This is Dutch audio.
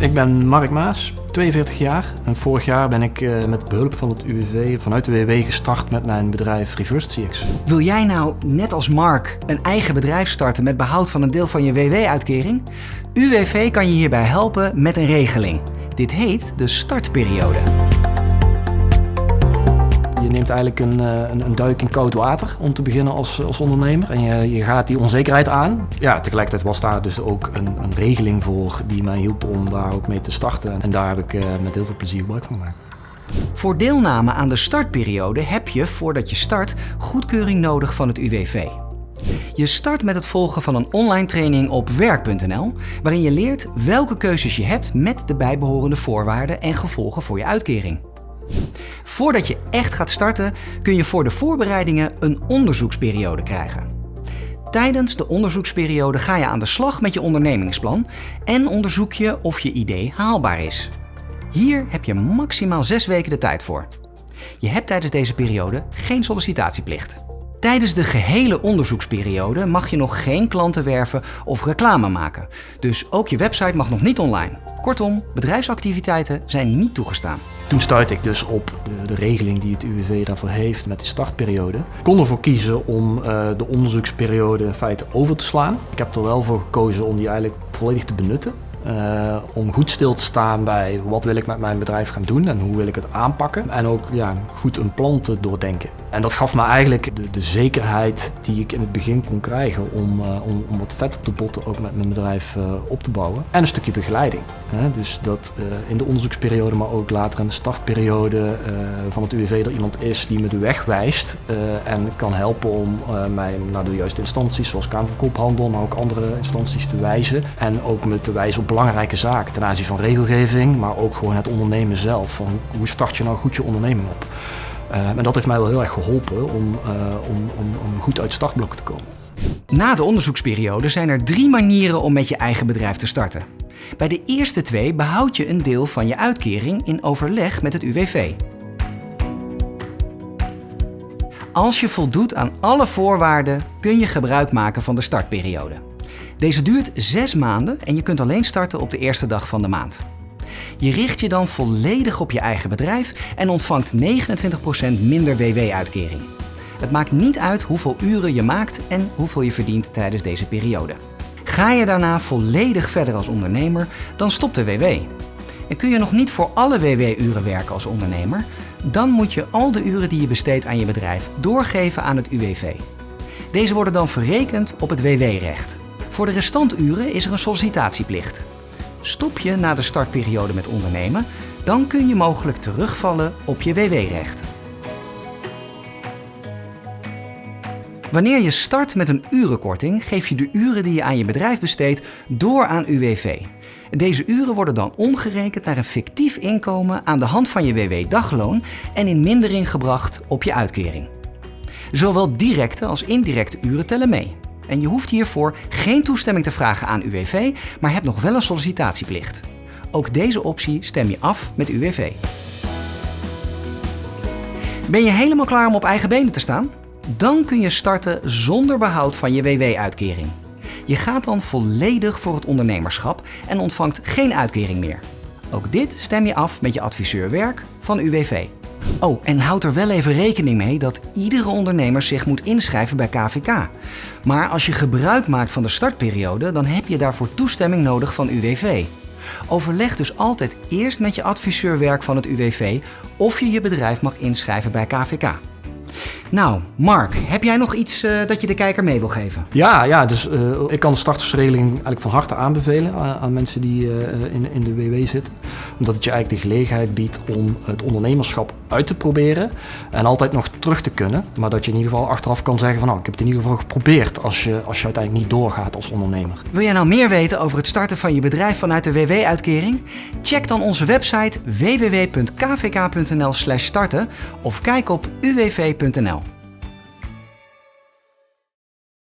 Ik ben Mark Maas, 42 jaar. En vorig jaar ben ik met behulp van het UWV vanuit de WW gestart met mijn bedrijf Reverse CX. Wil jij nou, net als Mark, een eigen bedrijf starten met behoud van een deel van je WW-uitkering? UWV kan je hierbij helpen met een regeling. Dit heet de startperiode. Je neemt eigenlijk een duik in koud water om te beginnen als ondernemer. En je gaat die onzekerheid aan. Ja, tegelijkertijd was daar dus ook een regeling voor die mij hielp om daar ook mee te starten. En daar heb ik met heel veel plezier gebruik van gemaakt. Voor deelname aan de startperiode heb je, voordat je start, goedkeuring nodig van het UWV. Je start met het volgen van een online training op werk.nl, waarin je leert welke keuzes je hebt met de bijbehorende voorwaarden en gevolgen voor je uitkering. Voordat je echt gaat starten, kun je voor de voorbereidingen een onderzoeksperiode krijgen. Tijdens de onderzoeksperiode ga je aan de slag met je ondernemingsplan en onderzoek je of je idee haalbaar is. Hier heb je maximaal 6 weken de tijd voor. Je hebt tijdens deze periode geen sollicitatieplicht. Tijdens de gehele onderzoeksperiode mag je nog geen klanten werven of reclame maken. Dus ook je website mag nog niet online. Kortom, bedrijfsactiviteiten zijn niet toegestaan. Toen stuitte ik dus op de regeling die het UWV daarvoor heeft met de startperiode. Ik kon ervoor kiezen om de onderzoeksperiode in feite over te slaan. Ik heb er wel voor gekozen om die eigenlijk volledig te benutten. Om goed stil te staan bij wat wil ik met mijn bedrijf gaan doen en hoe wil ik het aanpakken. En ook goed een plan te doordenken. En dat gaf me eigenlijk de zekerheid die ik in het begin kon krijgen om wat vet op de botten ook met mijn bedrijf op te bouwen. En een stukje begeleiding. Dus dat in de onderzoeksperiode, maar ook later in de startperiode van het UWV er iemand is die me de weg wijst en kan helpen om mij naar de juiste instanties zoals Kamer van Koophandel, maar ook andere instanties te wijzen. En ook me te wijzen op belangrijke zaken ten aanzien van regelgeving, maar ook gewoon het ondernemen zelf. Van hoe start je nou goed je onderneming op? En dat heeft mij wel heel erg geholpen om goed uit startblokken te komen. Na de onderzoeksperiode zijn er 3 manieren om met je eigen bedrijf te starten. Bij de eerste 2 behoud je een deel van je uitkering in overleg met het UWV. Als je voldoet aan alle voorwaarden, kun je gebruik maken van de startperiode. Deze duurt 6 maanden en je kunt alleen starten op de eerste dag van de maand. Je richt je dan volledig op je eigen bedrijf en ontvangt 29% minder WW-uitkering. Het maakt niet uit hoeveel uren je maakt en hoeveel je verdient tijdens deze periode. Ga je daarna volledig verder als ondernemer, dan stopt de WW. En kun je nog niet voor alle WW-uren werken als ondernemer, dan moet je al de uren die je besteedt aan je bedrijf doorgeven aan het UWV. Deze worden dan verrekend op het WW-recht. Voor de restanturen is er een sollicitatieplicht. Stop je na de startperiode met ondernemen, dan kun je mogelijk terugvallen op je WW-recht. Wanneer je start met een urenkorting, geef je de uren die je aan je bedrijf besteedt door aan UWV. Deze uren worden dan omgerekend naar een fictief inkomen aan de hand van je WW-dagloon en in mindering gebracht op je uitkering. Zowel directe als indirecte uren tellen mee. En je hoeft hiervoor geen toestemming te vragen aan UWV, maar hebt nog wel een sollicitatieplicht. Ook deze optie stem je af met UWV. Ben je helemaal klaar om op eigen benen te staan? Dan kun je starten zonder behoud van je WW-uitkering. Je gaat dan volledig voor het ondernemerschap en ontvangt geen uitkering meer. Ook dit stem je af met je adviseur werk van UWV. Oh, en houd er wel even rekening mee dat iedere ondernemer zich moet inschrijven bij KVK. Maar als je gebruik maakt van de startperiode, dan heb je daarvoor toestemming nodig van UWV. Overleg dus altijd eerst met je adviseur werk van het UWV of je je bedrijf mag inschrijven bij KVK. Nou, Mark, heb jij nog iets dat je de kijker mee wil geven? Ja, dus ik kan de startersregeling eigenlijk van harte aanbevelen aan mensen die in de WW zitten. Omdat het je eigenlijk de gelegenheid biedt om het ondernemerschap uit te proberen en altijd nog terug te kunnen. Maar dat je in ieder geval achteraf kan zeggen van ik heb het in ieder geval geprobeerd als je uiteindelijk niet doorgaat als ondernemer. Wil jij nou meer weten over het starten van je bedrijf vanuit de WW-uitkering? Check dan onze website www.kvk.nl/starten of kijk op uwv.nl.